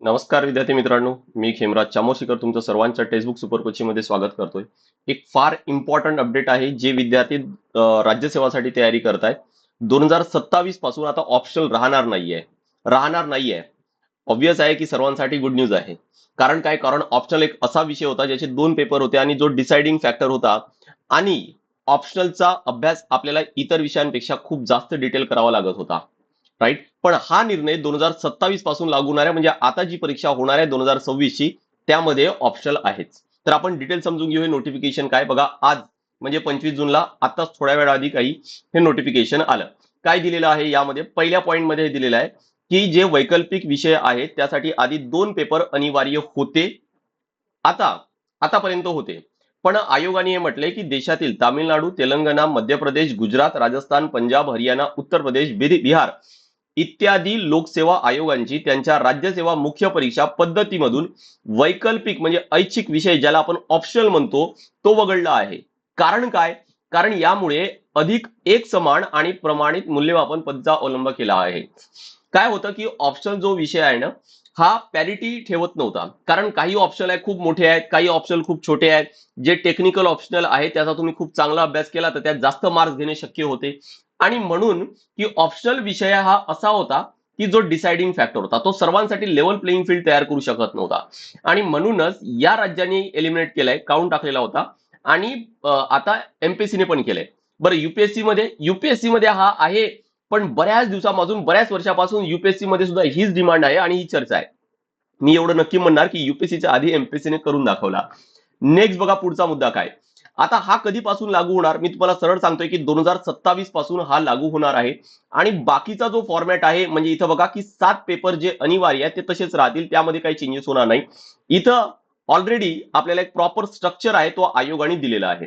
नमस्कार विद्यार्थी मित्रांनो, मी खेमराज चामोशीकर तुमचं सर्वांच्या टेक्स्टबुक सुपर कोचिंग मध्ये स्वागत करतोय. एक फार इम्पॉर्टंट अपडेट आहे जे विद्यार्थी राज्यसेवासाठी तयारी करतायत. 2027 पासून आता ऑप्शनल राहणार नाहीये. ऑब्वियस आहे की सर्वांसाठी गुड न्यूज आहे. कारण ऑप्शनल एक असा विषय होता ज्याचे दोन पेपर होते आणि जो डिसाइडिंग फॅक्टर होता. आणि ऑप्शनलचा अभ्यास आपल्याला इतर विषयांपेक्षा खूप जास्त डिटेल करावा लागत होता. राईट. पण हा निर्णय 2027 पासून लागू होणार आहे, म्हणजे आता जी परीक्षा होणार आहे 2026 ची, त्यामध्ये ऑप्शनल आहेच. तर आपण डिटेल समजून घेऊ हे नोटिफिकेशन काय. बघा, आज म्हणजे 25 जूनला आताच थोड्या वेळा आधी काही हे नोटिफिकेशन आलं. काय दिलेलं आहे यामध्ये, पहिल्या पॉइंट मध्ये हे दिलेलं आहे की जे वैकल्पिक विषय आहेत त्यासाठी आधी 2 पेपर अनिवार्य होते. आता आतापर्यंत होते. पण आयोगाने हे म्हटलंय की देशातील तामिळनाडू, तेलंगणा, मध्य प्रदेश, गुजरात, राजस्थान, पंजाब, हरियाणा, उत्तर प्रदेश, बिहार इत्यादी लोकसेवा आयोगांची त्यांच्या राज्यसेवा मुख्य परीक्षा पद्धतीमधून वैकल्पिक म्हणजे ऐच्छिक विषय ज्याला आपण ऑप्शनल म्हणतो तो वगळला आहे. कारण काय? कारण यामुळे अधिक एक समान आणि प्रमाणित मूल्यमापन पद्धतीचा अवलंब केला आहे. काय होतं की ऑप्शनल जो विषय आहे ना, हा पॅरिटी ठेवत नव्हता. कारण काही ऑप्शनल आहे खूप मोठे आहेत, काही ऑप्शनल खूप छोटे आहेत. जे टेक्निकल ऑप्शनल आहे त्याचा तुम्ही खूप चांगला अभ्यास केला तर त्यात जास्त मार्क्स घेणे शक्य होते. आणि म्हणून की ऑप्शनल विषय हा असा होता की जो डिसाइडिंग फॅक्टर होता, तो सर्वांसाठी लेवल प्लेइंग फील्ड तयार करू शकत नव्हता. आणि म्हणूनच या राज्यांनी एलिमिनेट केलाय, काढून टाकलेला होता. आणि आता एमपीएससीने पण केलंय. बरं, युपीएससी मध्ये हा आहे. पण बऱ्याच दिवसापासून, बऱ्याच वर्षापासून युपीएससी मध्ये सुद्धा हीच डिमांड आहे आणि ही चर्चा आहे. मी एवढं नक्की म्हणणार की युपीएससीच्या आधी एमपीएससीने करून दाखवला. नेक्स्ट बघा पुढचा मुद्दा काय. आता हा कधीपासून लागू होणार, मी तुम्हाला सरळ सांगतोय की 2027 पासून हा लागू होणार आहे. आणि बाकीचा जो फॉर्मॅट आहे, म्हणजे इथं बघा की 7 पेपर जे अनिवार्य आहेत ते तसेच राहतील, त्यामध्ये काही चेंजेस होणार नाही. इथं ऑलरेडी आपल्याला एक प्रॉपर स्ट्रक्चर आहे तो आयोगाने दिलेला आहे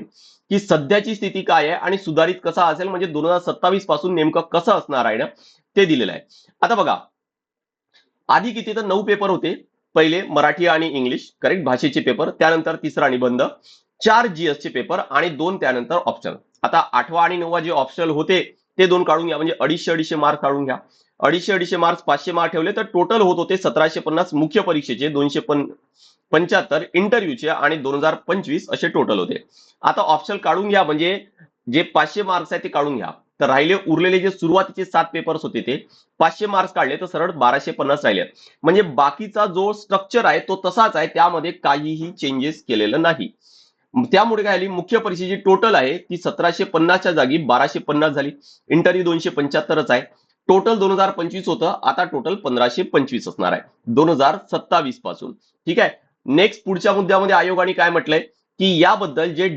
की सध्याची स्थिती काय आहे आणि सुधारित कसा असेल, म्हणजे 2027 पासून नेमकं कसं असणार आहे ना, ते दिलेलं आहे. आता बघा, आधी किती तर 9 पेपर होते. पहिले मराठी आणि इंग्लिश करेक्ट भाषेचे पेपर, त्यानंतर तिसरा निबंध, 4 जीएस चे पेपर आणि 2 त्यानंतर ऑप्शनल. आता 8वा आणि 9वा जे ऑप्शनल होते ते 2 काढून घ्या, म्हणजे 250 मार्क काढून घ्या. 250 मार्क्स 500 मार्क ठेवले तर टोटल होत होते 1750 मुख्य परीक्षेचे, 275 इंटरव्ह्यूचे आणि 2025 असे टोटल होते. आता ऑप्शनल काढून घ्या, म्हणजे जे 500 मार्क्स आहे ते काढून घ्या. तर राहिले उरलेले जे सुरुवातीचे 7 पेपर्स होते ते 500 मार्क्स काढले तर सरळ 1250 राहिले. म्हणजे बाकीचा जो स्ट्रक्चर आहे तो तसाच आहे, त्यामध्ये काहीही चेंजेस केलेलं नाही. त्यामुळे काय झाली, मुख्य परीक्षेची टोटल आहे ती 1750च्या जागी 1250 झाली. इंटरव्ह्यू 275च आहे. टोटल 2025 होतं, आता टोटल 1525 असणार आहे 2027 पासून. ठीक आहे. नेक्स्ट पुढच्या मुद्द्यामध्ये आयोगाने काय म्हटलंय की याबद्दल जे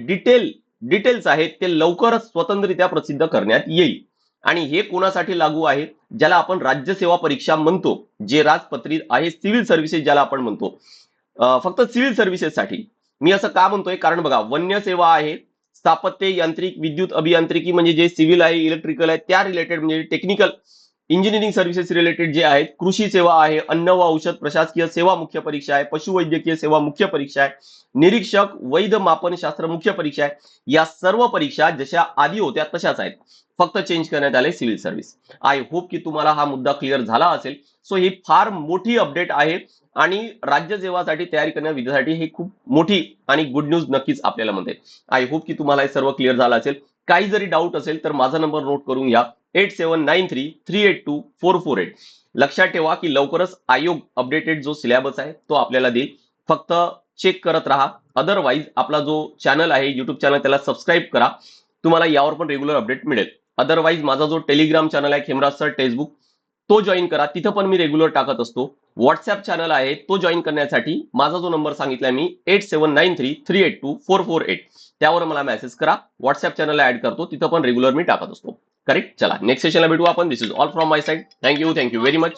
डिटेल्स आहेत ते लवकरच स्वतंत्ररित्या प्रसिद्ध करण्यात येईल. आणि हे कोणासाठी लागू आहे, ज्याला आपण राज्यसेवा परीक्षा म्हणतो, जे राजपत्रित आहे, सिव्हिल सर्व्हिसेस ज्याला आपण म्हणतो. फक्त सिव्हिल सर्व्हिसेससाठी. मी असं का म्हणतोय, कारण बघा, वन्य सेवा आहे, स्थापत्य, यांत्रिक, विद्युत अभियांत्रिकी म्हणजे जे सिव्हिल आहे, इलेक्ट्रिकल आहे, त्या रिलेटेड म्हणजे टेक्निकल इंजिनिअरिंग सर्व्हिसेस रिलेटेड जे आहेत, कृषी सेवा आहे, अन्न व औषध प्रशासकीय सेवा मुख्य परीक्षा आहे, पशुवैद्यकीय सेवा मुख्य परीक्षा आहे, निरीक्षक वैध मापनशास्त्र मुख्य परीक्षा आहे. या सर्व परीक्षा जशा आधी होत्या तशाच आहेत, फक्त चेंज करण्यात आले सिव्हिल सर्व्हिस. आय होप की तुम्हाला हा मुद्दा क्लिअर झाला असेल. सो ही फार मोठी अपडेट आहे आणि राज्यसेवासाठी तयारी करणाऱ्या विद्यार्थ्यांसाठी ही खूप मोठी आणि गुड न्यूज नक्कीच आपल्याला म्हणते. आय होप की तुम्हाला हे सर्व क्लिअर झालं असेल. काही जरी डाऊट असेल तर माझा नंबर नोट करून घ्या, 8793382448. लक्षात ठेवा की लवकरच आयोग अपडेटेड जो सिलेबस आहे तो आपल्याला देईल. फक्त चेक करत राहा. अदरवाईज आपला जो चॅनल आहे युट्यूब चॅनल, त्याला सबस्क्राईब करा, तुम्हाला यावर पण रेग्युलर अपडेट मिळेल. अदरवाईज माझा जो टेलिग्राम चॅनल आहे खेमराज सर टेक्स्टबुक, तो जॉईन करा, तिथं पण मी रेग्युलर टाकत असतो. व्हॉट्सअप चॅनल आहे तो जॉईन करण्यासाठी माझा जो नंबर सांगितलाय मी 8793382448, त्यावर मला मेसेज करा. व्हॉट्सअप चॅनलला ऍड करतो, तिथं पण रेग्युलर मी टाकत असतो. करेक्ट. चला नेक्स्ट सेशनला भेटू आपण. This is all from my side. Thank you very much.